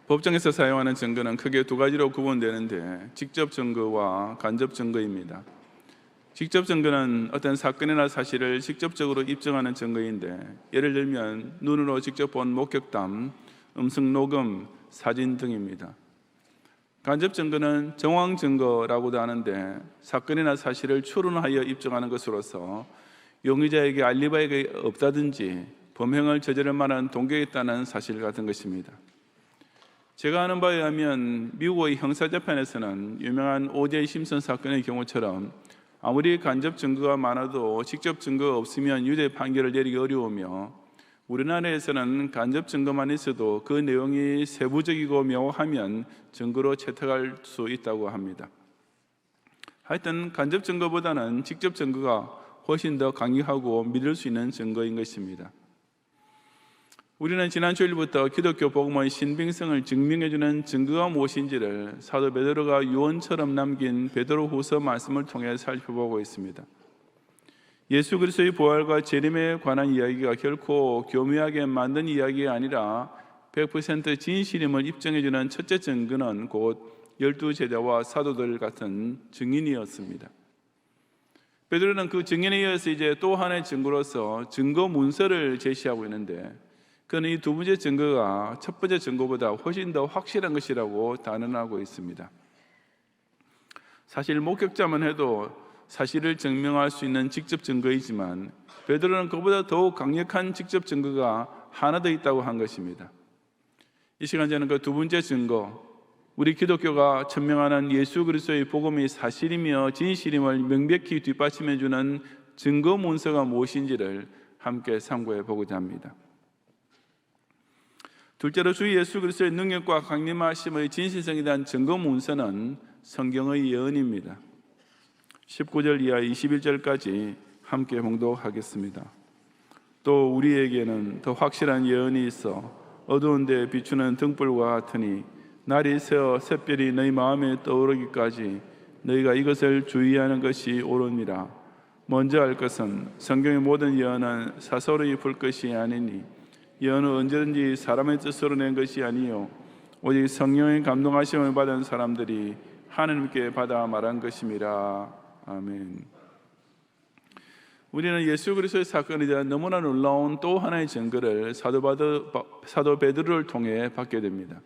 법정에서 사용하는 증거는 크게 두 가지로 구분되는데 직접 증거와 간접 증거입니다. 직접 증거는 어떤 사건이나 사실을 직접적으로 입증하는 증거인데, 예를 들면 눈으로 직접 본 목격담, 음성 녹음, 사진 등입니다. 간접 증거는 정황 증거라고도 하는데, 사건이나 사실을 추론하여 입증하는 것으로서 용의자에게 알리바이가 없다든지 범행을 저지를 만한 동기가 있다는 사실 같은 것입니다. 제가 아는 바에 의하면 미국의 형사재판에서는 유명한 O.J. 심슨 사건의 경우처럼 아무리 간접 증거가 많아도 직접 증거가 없으면 유죄 판결을 내리기 어려우며, 우리나라에서는 간접 증거만 있어도 그 내용이 세부적이고 명확하면 증거로 채택할 수 있다고 합니다. 하여튼 간접 증거보다는 직접 증거가 훨씬 더 강력하고 믿을 수 있는 증거인 것입니다. 우리는 지난 주일부터 기독교 복음의 신빙성을 증명해주는 증거가 무엇인지를 사도 베드로가 유언처럼 남긴 베드로후서 말씀을 통해 살펴보고 있습니다. 예수 그리스도의 부활과 재림에 관한 이야기가 결코 교묘하게 만든 이야기가 아니라 100% 진실임을 입증해주는 첫째 증거는 곧 12제자와 사도들 같은 증인이었습니다. 베드로는 그 증인에 이어서 이제 또 하나의 증거로서 증거 문서를 제시하고 있는데, 그는 이 두 번째 증거가 첫 번째 증거보다 훨씬 더 확실한 것이라고 단언하고 있습니다. 사실 목격자만 해도 사실을 증명할 수 있는 직접 증거이지만, 베드로는 그보다 더욱 강력한 직접 증거가 하나 더 있다고 한 것입니다. 이 시간 저는 그 두 번째 증거, 우리 기독교가 천명하는 예수 그리스도의 복음이 사실이며 진실임을 명백히 뒷받침해주는 증거 문서가 무엇인지를 함께 참고해 보고자 합니다. 둘째로 주 예수 그리스도의 능력과 강림하심의 진실성에 대한 증거 문서는 성경의 예언입니다. 19절 이하 21절까지 함께 봉독하겠습니다. 또 우리에게는 더 확실한 예언이 있어 어두운 데 비추는 등불과 같으니 날이 새어 샛별이 너희 마음에 떠오르기까지 너희가 이것을 주의하는 것이 옳으니라. 먼저 알 것은 성경의 모든 예언은 사설의 불것이 아니니 예언은 언제든지 사람의 뜻으로 낸 것이 아니요 오직 성령의 감동하심을 받은 사람들이 하나님께 받아 말한 것임이라. 아멘. 우리는 예수 그리스도의 사건에 대한 너무나 놀라운 또 하나의 증거를 사도 베드로를 통해 받게 됩니다.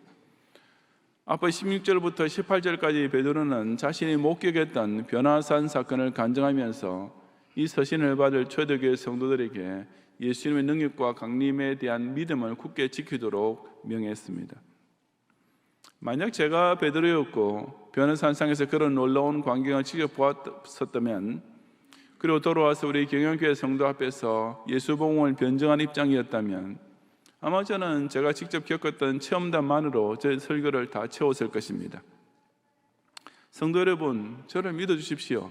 앞서 16절부터 18절까지 베드로는 자신이 목격했던 변화산 사건을 간증하면서 이 서신을 받을 초대교회 성도들에게 예수님의 능력과 강림에 대한 믿음을 굳게 지키도록 명했습니다. 만약 제가 베드로였고 변화산상에서 그런 놀라운 광경을 직접 보았었다면, 그리고 돌아와서 우리 경영교회 성도 앞에서 예수 복음을 변증한 입장이었다면, 아마 저는 제가 직접 겪었던 체험담만으로 제 설교를 다 채웠을 것입니다. 성도 여러분, 저를 믿어주십시오.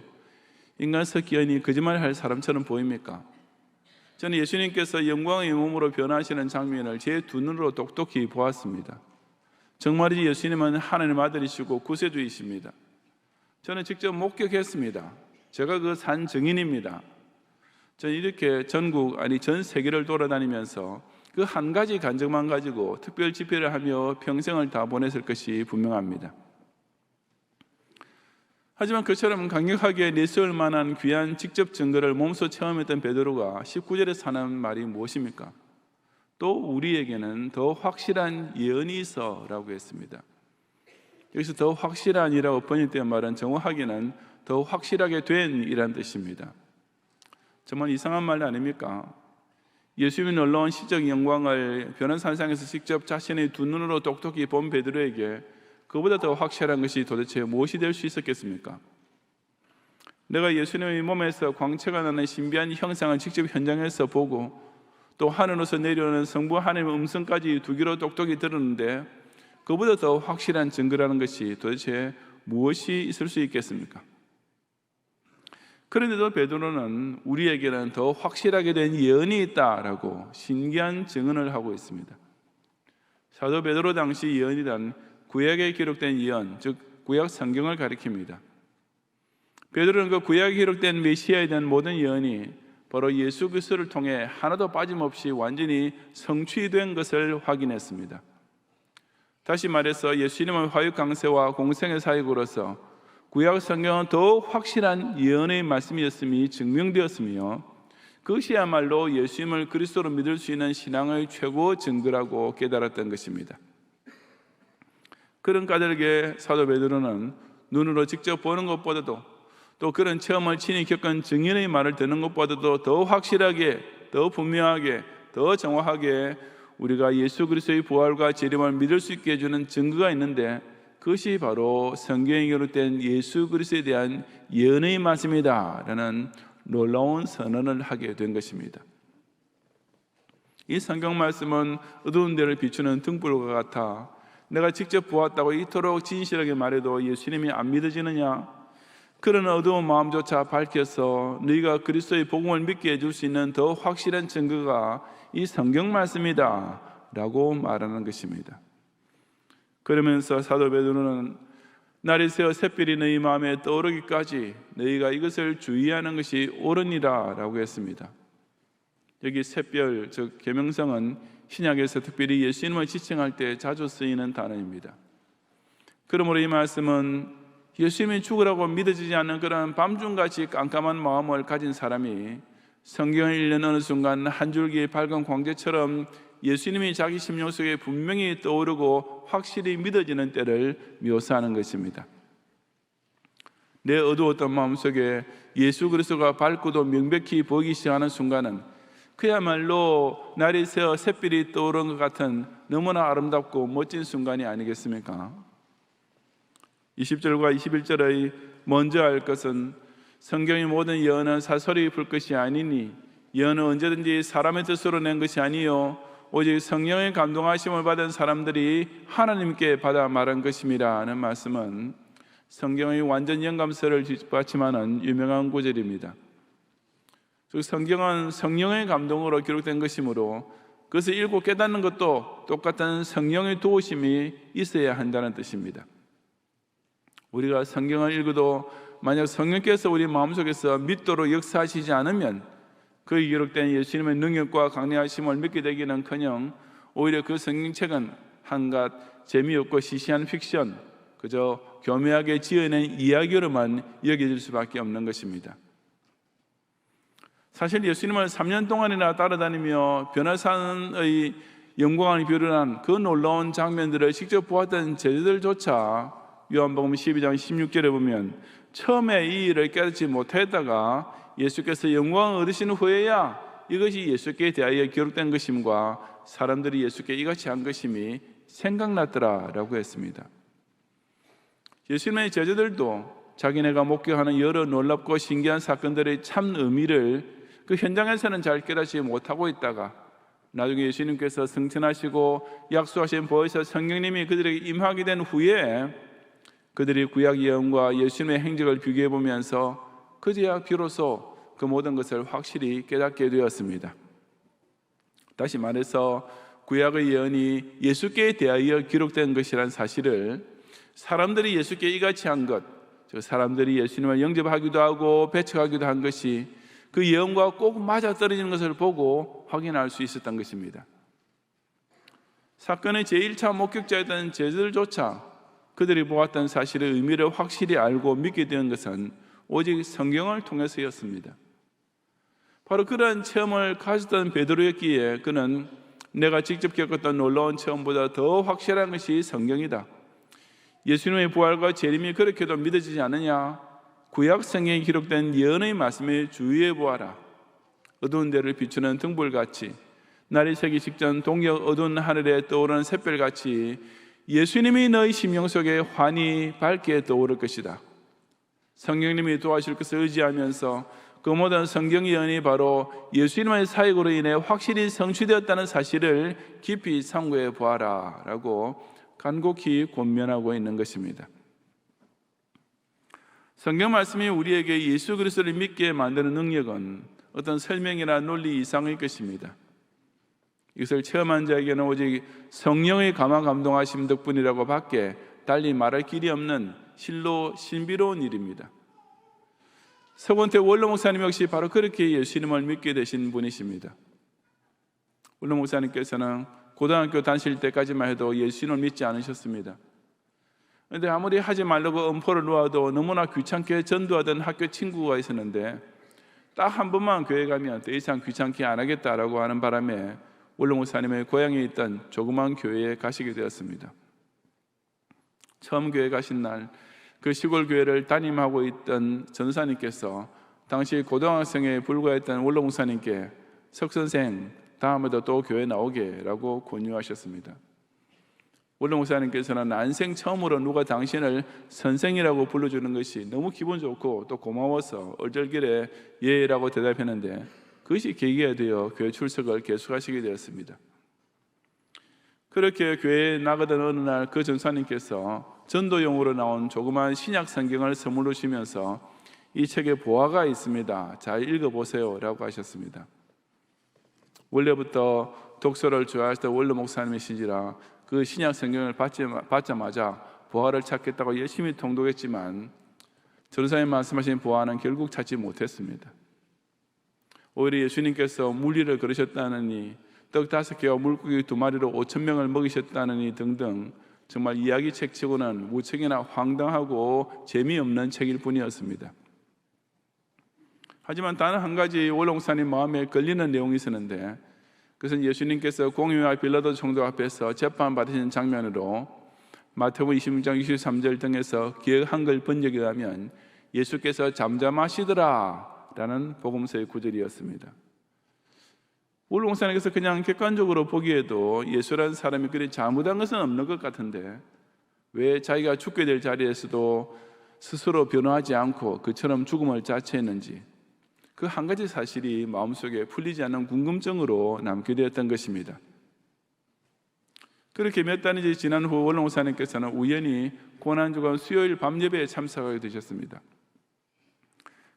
인간 석기현이 거짓말할 사람처럼 보입니까? 저는 예수님께서 영광의 몸으로 변하시는 장면을 제 두 눈으로 똑똑히 보았습니다. 정말이지 예수님은 하나님 아들이시고 구세주이십니다. 저는 직접 목격했습니다. 제가 그 산 증인입니다. 저는 이렇게 전국, 아니 전 세계를 돌아다니면서 그 한 가지 간증만 가지고 특별 집회를 하며 평생을 다 보냈을 것이 분명합니다. 하지만 그처럼 강력하게 내세울 만한 귀한 직접 증거를 몸소 체험했던 베드로가 19절에 하는 말이 무엇입니까? 또 우리에게는 더 확실한 예언이 있어 라고 했습니다. 여기서 더 확실한이라고 번역된 말은 정확하게는 더 확실하게 된 이란 뜻입니다. 정말 이상한 말 아닙니까? 예수님의 놀라운 시적 영광을 변화산상에서 직접 자신의 두 눈으로 똑똑히 본 베드로에게 그보다 더 확실한 것이 도대체 무엇이 될 수 있었겠습니까? 내가 예수님의 몸에서 광채가 나는 신비한 형상을 직접 현장에서 보고 또 하늘에서 내려오는 성부 하나님의 음성까지 두 귀로 똑똑히 들었는데, 그보다 더 확실한 증거라는 것이 도대체 무엇이 있을 수 있겠습니까? 그런데도 베드로는 우리에게는 더 확실하게 된 예언이 있다라고 신기한 증언을 하고 있습니다. 사도 베드로 당시 예언이란 구약에 기록된 예언, 즉 구약 성경을 가리킵니다. 베드로는 그 구약에 기록된 메시아에 대한 모든 예언이 바로 예수 그리스도를 통해 하나도 빠짐없이 완전히 성취된 것을 확인했습니다. 다시 말해서 예수님의 화육 강세와 공생의 사역으로서 구약 성경은 더욱 확실한 예언의 말씀이었음이 증명되었으며 그것이야말로 예수님을 그리스도로 믿을 수 있는 신앙의 최고 증거라고 깨달았던 것입니다. 그런 까닭에 사도 베드로는 눈으로 직접 보는 것보다도 또 그런 체험을 친히 겪은 증인의 말을 듣는 것보다도 더 확실하게, 더 분명하게, 더 정확하게 우리가 예수 그리스도의 부활과 재림을 믿을 수 있게 해주는 증거가 있는데 그것이 바로 성경에 기록된 예수 그리스도에 대한 예언의 말씀이다 라는 놀라운 선언을 하게 된 것입니다. 이 성경 말씀은 어두운 데를 비추는 등불과 같아 내가 직접 보았다고 이토록 진실하게 말해도 예수님이 안 믿어지느냐? 그런 어두운 마음조차 밝혀서 너희가 그리스도의 복음을 믿게 해줄 수 있는 더 확실한 증거가 이 성경 말씀이다 라고 말하는 것입니다. 그러면서 사도 베드로는 날이 새어 샛별이 너희 마음에 떠오르기까지 너희가 이것을 주의하는 것이 옳으니라 라고 했습니다. 여기 샛별, 즉 계명성은 신약에서 특별히 예수님을 지칭할 때 자주 쓰이는 단어입니다. 그러므로 이 말씀은 예수님이 죽으라고 믿어지지 않는 그런 밤중같이 깜깜한 마음을 가진 사람이 성경을 읽는 어느 순간 한 줄기의 밝은 광재처럼 예수님이 자기 심령 속에 분명히 떠오르고 확실히 믿어지는 때를 묘사하는 것입니다. 내 어두웠던 마음속에 예수 그리스도가 밝고도 명백히 보이기 시작하는 순간은 그야말로 날이 새어 샛별이 떠오르는 것 같은 너무나 아름답고 멋진 순간이 아니겠습니까? 20절과 21절의 먼저 알 것은 성경의 모든 예언은 사설이 풀 것이 아니니 예언은 언제든지 사람의 뜻으로 낸 것이 아니요 오직 성령의 감동하심을 받은 사람들이 하나님께 받아 말한 것임이라 하는 말씀은 성경의 완전 영감서를 뒷받침하는 유명한 구절입니다. 즉 성경은 성령의 감동으로 기록된 것이므로 그것을 읽고 깨닫는 것도 똑같은 성령의 도우심이 있어야 한다는 뜻입니다. 우리가 성경을 읽어도 만약 성령께서 우리 마음속에서 믿도록 역사하시지 않으면 그에 기록된 예수님의 능력과 강력하심을 믿게 되기는커녕 오히려 그 성경책은 한갓 재미없고 시시한 픽션, 그저 교묘하게 지어낸 이야기로만 여겨질 수밖에 없는 것입니다. 사실 예수님을 3년 동안이나 따라다니며 변화산의 영광을 비롯한 그 놀라운 장면들을 직접 보았던 제자들조차 요한복음 12장 16절에 보면 처음에 이 일을 깨닫지 못했다가 예수께서 영광을 얻으신 후에야 이것이 예수께 대하여 기록된 것임과 사람들이 예수께 이같이 한 것임이 생각났더라라고 했습니다. 예수님의 제자들도 자기네가 목격하는 여러 놀랍고 신기한 사건들의 참 의미를 그 현장에서는 잘 깨닫지 못하고 있다가 나중에 예수님께서 승천하시고 약속하신 보혜사 성령님이 그들에게 임하게 된 후에 그들이 구약 예언과 예수님의 행적을 비교해 보면서 그제야 비로소 그 모든 것을 확실히 깨닫게 되었습니다. 다시 말해서 구약의 예언이 예수께 대하여 기록된 것이란 사실을 사람들이 예수께 이같이 한 것, 즉 사람들이 예수님을 영접하기도 하고 배척하기도 한 것이 그 예언과 꼭 맞아떨어지는 것을 보고 확인할 수 있었던 것입니다. 사건의 제1차 목격자였던 제자들조차 그들이 보았던 사실의 의미를 확실히 알고 믿게 된 것은 오직 성경을 통해서였습니다. 바로 그러한 체험을 가졌던 베드로였기에 그는 내가 직접 겪었던 놀라운 체험보다 더 확실한 것이 성경이다. 예수님의 부활과 재림이 그렇게도 믿어지지 않느냐? 구약 성경에 기록된 예언의 말씀에 주의해 보아라. 어두운 데를 비추는 등불같이 날이 새기 직전 동역 어두운 하늘에 떠오르는 샛별같이 예수님이 너희 심령 속에 환히 밝게 떠오를 것이다. 성령님이 도와주실 것을 의지하면서 그 모든 성경 예언이 바로 예수님의 사역으로 인해 확실히 성취되었다는 사실을 깊이 상고해 보아라 라고 간곡히 권면하고 있는 것입니다. 성경 말씀이 우리에게 예수 그리스도를 믿게 만드는 능력은 어떤 설명이나 논리 이상의 것입니다. 이것을 체험한 자에게는 오직 성령의 감화 감동하심 덕분이라고 밖에 달리 말할 길이 없는 실로 신비로운 일입니다. 서건태 원로 목사님 역시 바로 그렇게 예수님을 믿게 되신 분이십니다. 원로 목사님께서는 고등학교 다니실 때까지만 해도 예수님을 믿지 않으셨습니다. 그런데 아무리 하지 말라고 엄포를 놓아도 너무나 귀찮게 전도하던 학교 친구가 있었는데 딱 한 번만 교회 가면 더 이상 귀찮게 안 하겠다라고 하는 바람에 원로 목사님의 고향에 있던 조그만 교회에 가시게 되었습니다. 처음 교회 가신 날 그 시골 교회를 담임하고 있던 전사님께서 당시 고등학생에 불과했던 원로 목사님께 석 선생 다음에도 또 교회 나오게 라고 권유하셨습니다. 원로 목사님께서는 난생 처음으로 누가 당신을 선생이라고 불러주는 것이 너무 기분 좋고 또 고마워서 얼절결에 예라고 대답했는데 그것이 계기가 되어 교회 출석을 계속하시게 되었습니다. 그렇게 교회에 나가던 어느 날 그 전사님께서 전도용으로 나온 조그만 신약 성경을 선물로 주시면서 이 책에 보화가 있습니다. 잘 읽어보세요 라고 하셨습니다. 원래부터 독서를 좋아하시던 원로 목사님이시지라 그 신약 성경을 받자마자 보화를 찾겠다고 열심히 통독했지만 전도사님 말씀하신 보화는 결국 찾지 못했습니다. 오히려 예수님께서 물리를 걸으셨다느니 떡 5개와 물고기 2마리로 5,000명을 먹이셨다느니 등등 정말 이야기책치고는 무척이나 황당하고 재미없는 책일 뿐이었습니다. 하지만 단 한 가지 원로 목사님 마음에 걸리는 내용이 있었는데 그것은 예수님께서 공의와 빌라도 총독 앞에서 재판받으신 장면으로 마태복음 26장 23절 등에서 기억 한글 번역에 하면 예수께서 잠잠하시더라 라는 복음서의 구절이었습니다. 원로 목사님께서 그냥 객관적으로 보기에도 예수라는 사람이 그리 잘못한 것은 없는 것 같은데 왜 자기가 죽게 될 자리에서도 스스로 변호하지 않고 그처럼 죽음을 자처했는지 그 한 가지 사실이 마음속에 풀리지 않는 궁금증으로 남게 되었던 것입니다. 그렇게 몇 달이 지난 후 원로 목사님께서는 우연히 고난주간 수요일 밤 예배에 참석하게 되셨습니다.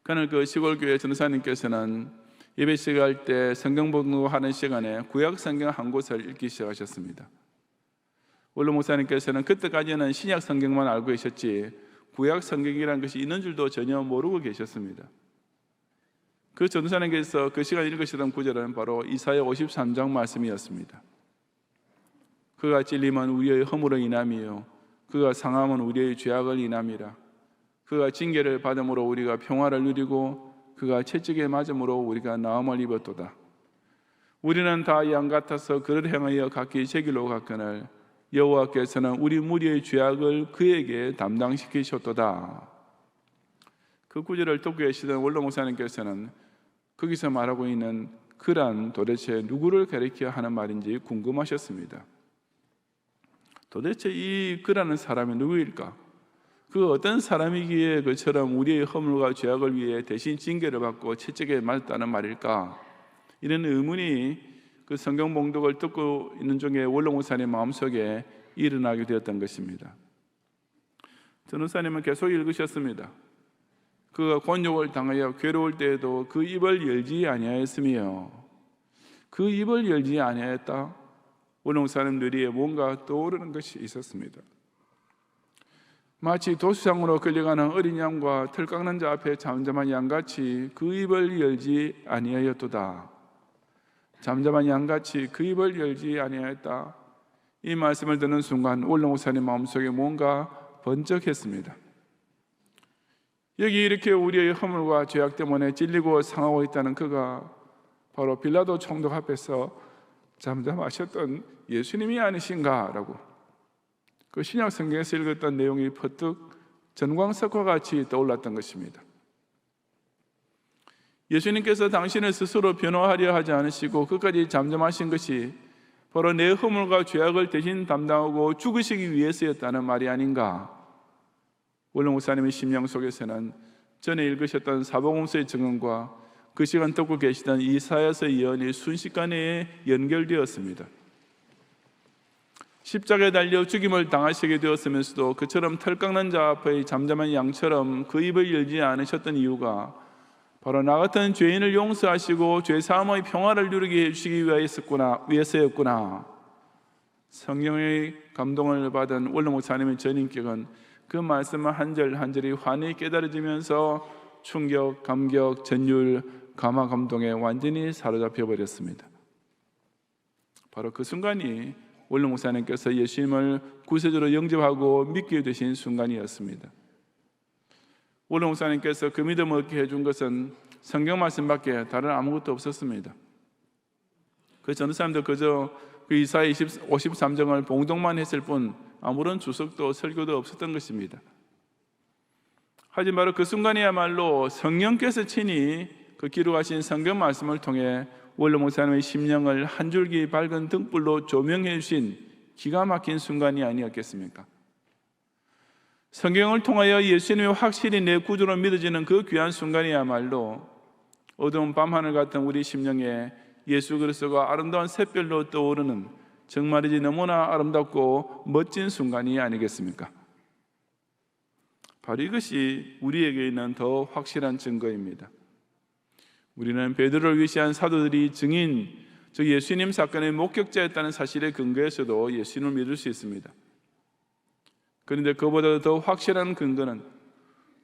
그날 그 시골교회 전도사님께서는 예배 시작할 때 성경 봉독하는 시간에 구약 성경 한 곳을 읽기 시작하셨습니다. 원로 목사님께서는 그때까지는 신약 성경만 알고 계셨지 구약 성경이라는 것이 있는 줄도 전혀 모르고 계셨습니다. 그 전도사님께서 그 시간에 읽으시던 구절은 바로 이사야 53장 말씀이었습니다. 그가 찔림은 우리의 허물을 인함이요 그가 상함은 우리의 죄악을 인함이라. 그가 징계를 받음으로 우리가 평화를 누리고 그가 채찍에 맞음으로 우리가 나음을 입었도다. 우리는 다 양 같아서 그를 행하여 각기 제 길로 갔거늘 여호와께서는 우리 무리의 죄악을 그에게 담당시키셨도다. 그 구절을 듣고 계시던 원로 목사님께서는 거기서 말하고 있는 그란 도대체 누구를 가리켜 하는 말인지 궁금하셨습니다. 도대체 이 그라는 사람이 누구일까? 그 어떤 사람이기에 그처럼 우리의 허물과 죄악을 위해 대신 징계를 받고 채찍에 맞았다는 말일까? 이런 의문이 그 성경 봉독을 듣고 있는 중에 원로 목사님 마음속에 일어나게 되었던 것입니다. 전도사님은 계속 읽으셨습니다. 그가 곤욕을 당하여 괴로울 때에도 그 입을 열지 아니하였으며 그 입을 열지 아니하였다. 원로 목사님 뇌리에 뭔가 떠오르는 것이 있었습니다. 마치 도수장으로 끌려가는 어린 양과 털 깎는 자 앞에 잠잠한 양같이 그 입을 열지 아니하였도다. 잠잠한 양같이 그 입을 열지 아니하였다. 이 말씀을 듣는 순간 원로 목사님 마음속에 뭔가 번쩍했습니다. 여기 이렇게 우리의 허물과 죄악 때문에 찔리고 상하고 있다는 그가 바로 빌라도 총독 앞에서 잠잠하셨던 예수님이 아니신가 라고 그 신약 성경에서 읽었던 내용이 퍼뜩 전광석과 같이 떠올랐던 것입니다. 예수님께서 당신을 스스로 변호하려 하지 않으시고 끝까지 잠잠하신 것이 바로 내 허물과 죄악을 대신 담당하고 죽으시기 위해서였다는 말이 아닌가. 원로 목사님의 심령 속에서는 전에 읽으셨던 사복음서의 증언과 그 시간 듣고 계시던 이사야서의 예언이 순식간에 연결되었습니다. 십자가에 달려 죽임을 당하시게 되었으면서도 그처럼 털 깎는 자 앞의 잠잠한 양처럼 그 입을 열지 않으셨던 이유가 바로 나 같은 죄인을 용서하시고 죄사함의 평화를 누리게 해주시기 위해서였구나. 성령의 감동을 받은 원로 목사님의 전인격은 그 말씀을 한 절 한 절이 환히 깨달아지면서 충격, 감격, 전율, 감화, 감동에 완전히 사로잡혀 버렸습니다. 바로 그 순간이 원로 목사님께서 예수님을 구세주로 영접하고 믿게 되신 순간이었습니다. 원로 목사님께서 그 믿음을 얻게 해준 것은 성경 말씀밖에 다른 아무것도 없었습니다. 그 전후 사람들 그저 그 이사야 53장을 봉독만 했을 뿐 아무런 주석도 설교도 없었던 것입니다. 하지만 바로 그 순간이야말로 성령께서 친히 그 기록하신 성경 말씀을 통해 원로 목사님의 심령을 한 줄기 밝은 등불로 조명해 주신 기가 막힌 순간이 아니었겠습니까? 성경을 통하여 예수님이 확실히 내 구주로 믿어지는 그 귀한 순간이야말로 어두운 밤하늘 같은 우리 심령에 예수 그리스도가 아름다운 샛별로 떠오르는 정말이지 너무나 아름답고 멋진 순간이 아니겠습니까? 바로 이것이 우리에게 있는 더 확실한 증거입니다. 우리는 베드로를 위시한 사도들이 증인, 즉 예수님 사건의 목격자였다는 사실에 근거해서도 예수님을 믿을 수 있습니다. 그런데 그보다 더 확실한 근거는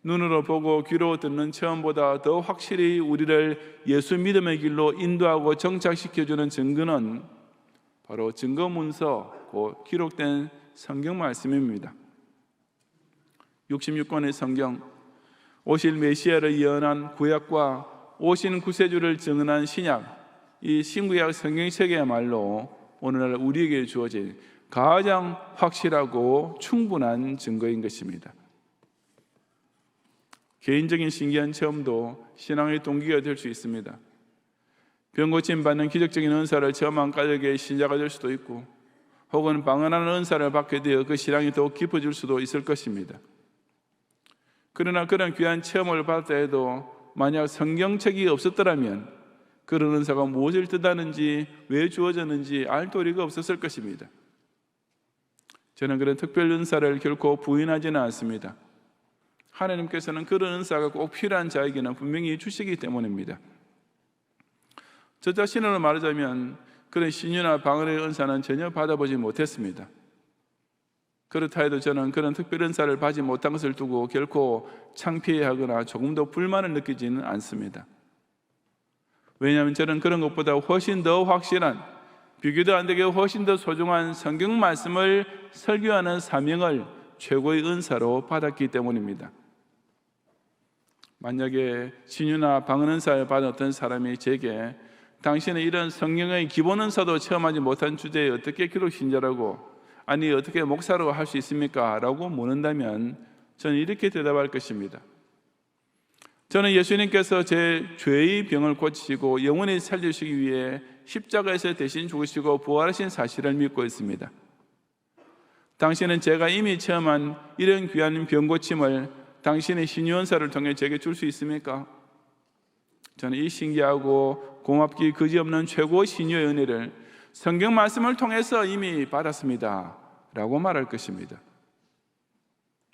눈으로 보고 귀로 듣는 체험보다 더 확실히 우리를 예수 믿음의 길로 인도하고 정착시켜주는 증거는 바로 증거문서, 곧 기록된 성경 말씀입니다. 66권의 성경, 오실 메시아를 예언한 구약과 오신 구세주를 증언한 신약, 이 신구약 성경책이야말로 오늘날 우리에게 주어진 가장 확실하고 충분한 증거인 것입니다. 개인적인 신기한 체험도 신앙의 동기가 될 수 있습니다. 병 고침 받는 기적적인 은사를 체험한 까닭에 신자가 될 수도 있고, 혹은 방언하는 은사를 받게 되어 그 신앙이 더욱 깊어질 수도 있을 것입니다. 그러나 그런 귀한 체험을 받았다 해도 만약 성경책이 없었더라면 그런 은사가 무엇을 뜻하는지, 왜 주어졌는지 알 도리가 없었을 것입니다. 저는 그런 특별 은사를 결코 부인하지는 않습니다. 하나님께서는 그런 은사가 꼭 필요한 자에게는 분명히 주시기 때문입니다. 저 자신으로 말하자면 그런 신유나 방언의 은사는 전혀 받아보지 못했습니다. 그렇다 해도 저는 그런 특별 은사를 받지 못한 것을 두고 결코 창피해하거나 조금도 불만을 느끼지는 않습니다. 왜냐하면 저는 그런 것보다 훨씬 더 확실한, 비교도 안 되게 훨씬 더 소중한 성경 말씀을 설교하는 사명을 최고의 은사로 받았기 때문입니다. 만약에 신유나 방언 은사를 받은 어떤 사람이 제게 당신은 이런 성령의 기본 은사도 체험하지 못한 주제에 어떻게 기록 신자라고, 아니 어떻게 목사라고 할 수 있습니까? 라고 묻는다면 저는 이렇게 대답할 것입니다. 저는 예수님께서 제 죄의 병을 고치시고 영원히 살리시기 위해 십자가에서 대신 죽으시고 부활하신 사실을 믿고 있습니다. 당신은 제가 이미 체험한 이런 귀한 병 고침을 당신의 신유언사를 통해 제게 줄 수 있습니까? 저는 이 신기하고 고맙기 그지없는 최고 신유의 은혜를 성경 말씀을 통해서 이미 받았습니다 라고 말할 것입니다.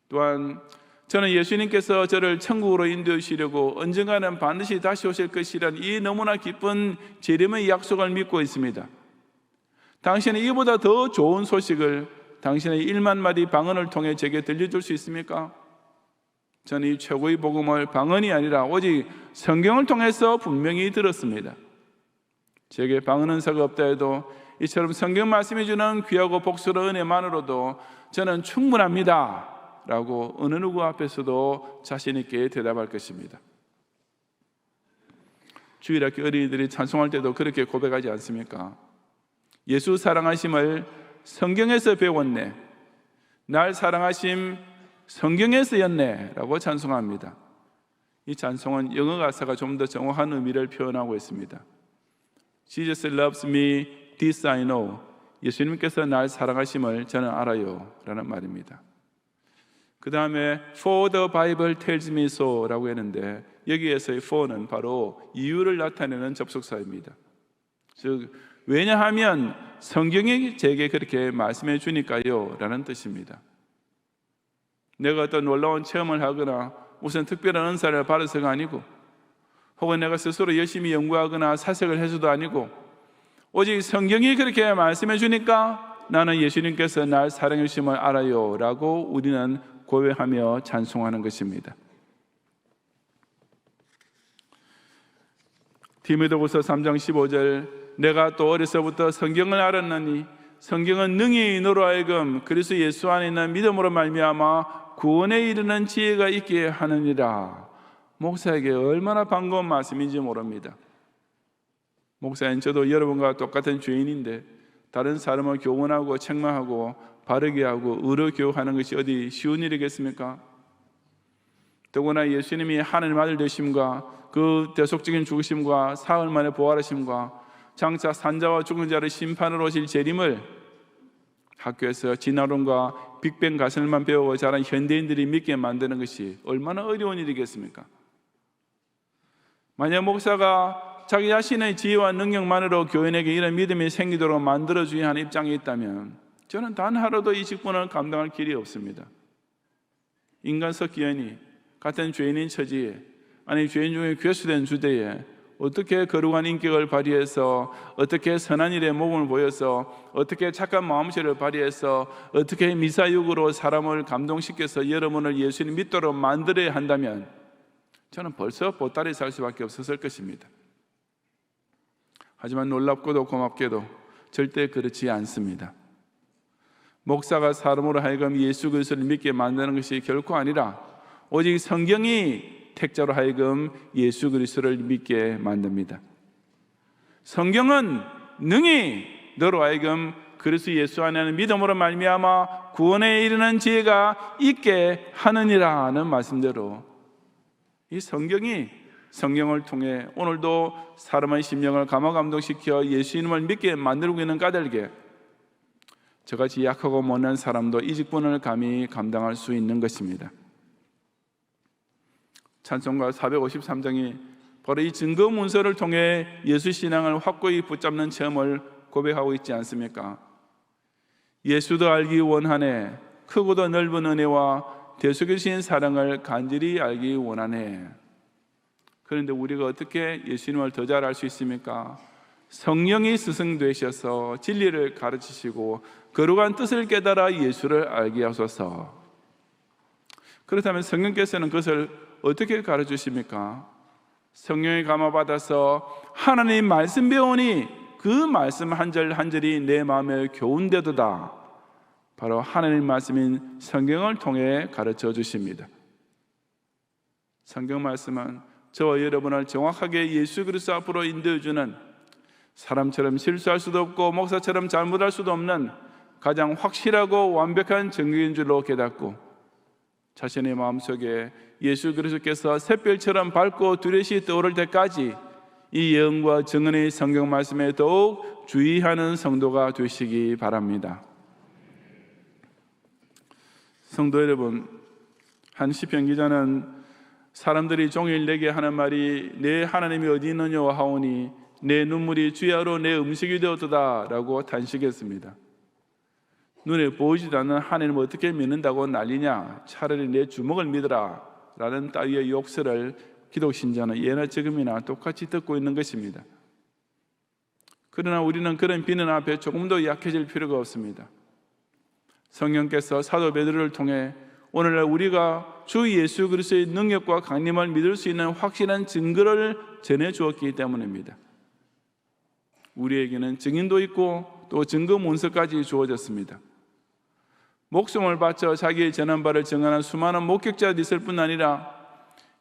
또한 저는 예수님께서 저를 천국으로 인도해 주시려고 언젠가는 반드시 다시 오실 것이란 이 너무나 기쁜 재림의 약속을 믿고 있습니다. 당신은 이보다 더 좋은 소식을 당신의 1만 마디 방언을 통해 제게 들려줄 수 있습니까? 저는 이 최고의 복음을 방언이 아니라 오직 성경을 통해서 분명히 들었습니다. 제게 방언 은사가 없다 해도 이처럼 성경 말씀이 주는 귀하고 복스러운 은혜만으로도 저는 충분합니다 라고 어느 누구 앞에서도 자신 있게 대답할 것입니다. 주일학교 어린이들이 찬송할 때도 그렇게 고백하지 않습니까? 예수 사랑하심을 성경에서 배웠네, 날 사랑하심 성경에서였네 라고 찬송합니다. 이 찬송은 영어 가사가 좀 더 정확한 의미를 표현하고 있습니다. Jesus loves me, this I know. 예수님께서 날 사랑하심을 저는 알아요 라는 말입니다. 그 다음에 For the Bible tells me so 라고 했는데 여기에서의 for는 바로 이유를 나타내는 접속사입니다. 즉 왜냐하면 성경이 제게 그렇게 말씀해 주니까요 라는 뜻입니다. 내가 어떤 놀라운 체험을 하거나 무슨 특별한 은사를 받아서가 아니고, 혹은 내가 스스로 열심히 연구하거나 사색을 해서도 아니고, 오직 성경이 그렇게 말씀해 주니까 나는 예수님께서 날 사랑해 주심을 알아요 라고 우리는 고백하며 찬송하는 것입니다. 디모데후서 3장 15절 내가 또 어려서부터 성경을 알았나니 성경은 능히 너로 하여금 그리스도 예수 안에 있는 믿음으로 말미암아 구원에 이르는 지혜가 있게 하느니라. 목사에게 얼마나 반가운 말씀인지 모릅니다. 목사님, 저도 여러분과 똑같은 죄인인데 다른 사람을 교훈하고 책망하고 바르게 하고 의로 교육하는 것이 어디 쉬운 일이겠습니까? 더구나 예수님이 하나님 아들 되심과 그 대속적인 죽으심과 사흘 만에 부활하심과 장차 산자와 죽은 자를 심판으로 오실 재림을 학교에서 진화론과 빅뱅 가설만 배우고 자란 현대인들이 믿게 만드는 것이 얼마나 어려운 일이겠습니까? 만약 목사가 자기 자신의 지혜와 능력만으로 교인에게 이런 믿음이 생기도록 만들어주어야 하는 입장에 있다면 저는 단 하루도 이 직분을 감당할 길이 없습니다. 인간석 기현이 같은 죄인인 처지에, 아니 죄인 중에 괴수된 주대에 어떻게 거룩한 인격을 발휘해서, 어떻게 선한 일에 모범을 보여서, 어떻게 착한 마음씨를 발휘해서, 어떻게 미사육으로 사람을 감동시켜서 여러분을 예수님 믿도록 만들어야 한다면 저는 벌써 보따리 살 수밖에 없었을 것입니다. 하지만 놀랍고도 고맙게도 절대 그렇지 않습니다. 목사가 사람으로 하여금 예수 그리스도를 믿게 만드는 것이 결코 아니라 오직 성경이 택자로 하여금 예수 그리스도를 믿게 만듭니다. 성경은 능히 너로 하여금 그리스도 예수 안에는 믿음으로 말미암아 구원에 이르는 지혜가 있게 하느니라는 말씀대로 이 성경을 통해 오늘도 사람의 심령을 감화감동시켜 예수님을 믿게 만들고 있는 까닭에 저같이 약하고 못난 사람도 이 직분을 감히 감당할 수 있는 것입니다. 찬송가 453장이 바로 이 증거 문서를 통해 예수 신앙을 확고히 붙잡는 체험을 고백하고 있지 않습니까? 예수도 알기 원하네, 크고도 넓은 은혜와 대속이신 사랑을 간절히 알기 원하네. 그런데 우리가 어떻게 예수님을 더 잘 알 수 있습니까? 성령이 스승 되셔서 진리를 가르치시고 거룩한 뜻을 깨달아 예수를 알게 하소서. 그렇다면 성령께서는 그것을 어떻게 가르치십니까? 성령이 감화받아서 하나님 말씀 배우니 그 말씀 한 절 한 절이 내 마음에 교훈되도다. 바로 하나님 말씀인 성경을 통해 가르쳐 주십니다. 성경 말씀은 저와 여러분을 정확하게 예수 그리스도 앞으로 인도해 주는, 사람처럼 실수할 수도 없고 목사처럼 잘못할 수도 없는 가장 확실하고 완벽한 정리인 줄로 깨닫고 자신의 마음속에 예수 그리스도께서 샛별처럼 밝고 뚜렷이 떠오를 때까지 이 예언과 증언의 성경 말씀에 더욱 주의하는 성도가 되시기 바랍니다. 성도 여러분, 한 시편 기자는 사람들이 종일 내게 하는 말이 내 하나님이 어디 있느냐 하오니 내 눈물이 주야로 내 음식이 되었도다 라고 탄식했습니다. 눈에 보이지도 않는 하나님을 어떻게 믿는다고 난리냐, 차라리 내 주먹을 믿어라 라는 따위의 욕설을 기독신자는 예나 지금이나 똑같이 듣고 있는 것입니다. 그러나 우리는 그런 비난 앞에 조금도 약해질 필요가 없습니다. 성령께서 사도 베드로를 통해 오늘날 우리가 주 예수 그리스도의 능력과 강림을 믿을 수 있는 확실한 증거를 전해 주었기 때문입니다. 우리에게는 증인도 있고 또 증거 문서까지 주어졌습니다. 목숨을 바쳐 자기의 전한 바를 증언한 수많은 목격자들이 있을 뿐 아니라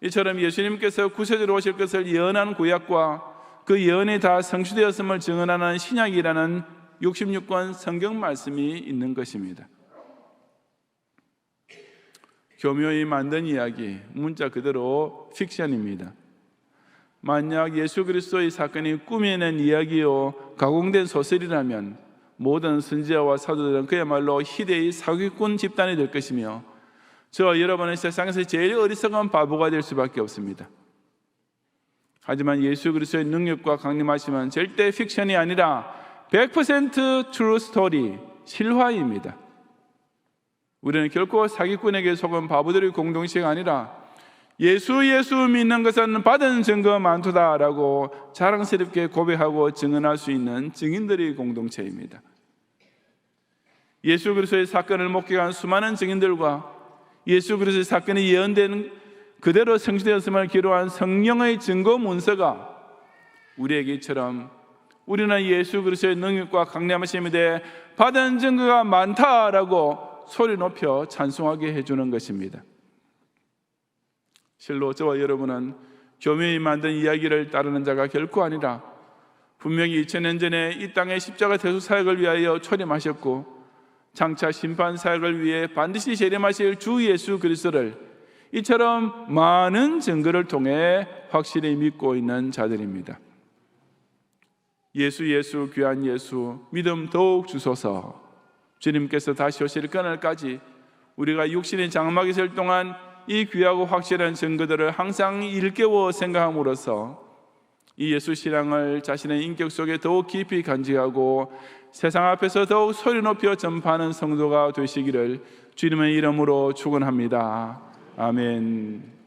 이처럼 예수님께서 구세주로 오실 것을 예언한 구약과 그 예언이 다 성취되었음을 증언하는 신약이라는 66권 성경 말씀이 있는 것입니다. 교묘히 만든 이야기, 문자 그대로 픽션입니다. 만약 예수 그리스도의 사건이 꾸며낸 이야기요 가공된 소설이라면 모든 선지자와 사도들은 그야말로 희대의 사기꾼 집단이 될 것이며 저와 여러분은 세상에서 제일 어리석은 바보가 될 수밖에 없습니다. 하지만 예수 그리스도의 능력과 강림하심은 절대 픽션이 아니라 100% true story, 실화입니다. 우리는 결코 사기꾼에게 속은 바보들의 공동체가 아니라 예수 믿는 것은 받은 증거 많도다라고 자랑스럽게 고백하고 증언할 수 있는 증인들의 공동체입니다. 예수 그리스도의 사건을 목격한 수많은 증인들과 예수 그리스도의 사건이 예언된 그대로 성취되었음을 기록한 성령의 증거 문서가 우리에게 이처럼 우리는 예수 그리스도의 능력과 강림하심에 대해 받은 증거가 많다라고 소리 높여 찬송하게 해주는 것입니다. 실로 저와 여러분은 교묘히 만든 이야기를 따르는 자가 결코 아니라 분명히 2000년 전에 이 땅의 십자가 대속 사역을 위하여 초림하셨고 장차 심판 사역을 위해 반드시 재림하실 주 예수 그리스도를 이처럼 많은 증거를 통해 확실히 믿고 있는 자들입니다. 예수 귀한 예수 믿음 더욱 주소서. 주님께서 다시 오실 그날까지 우리가 육신의 장막에 있을 동안 이 귀하고 확실한 증거들을 항상 일깨워 생각함으로써 이 예수 신앙을 자신의 인격 속에 더욱 깊이 간직하고 세상 앞에서 더욱 소리 높여 전파하는 성도가 되시기를 주님의 이름으로 축원합니다. 아멘.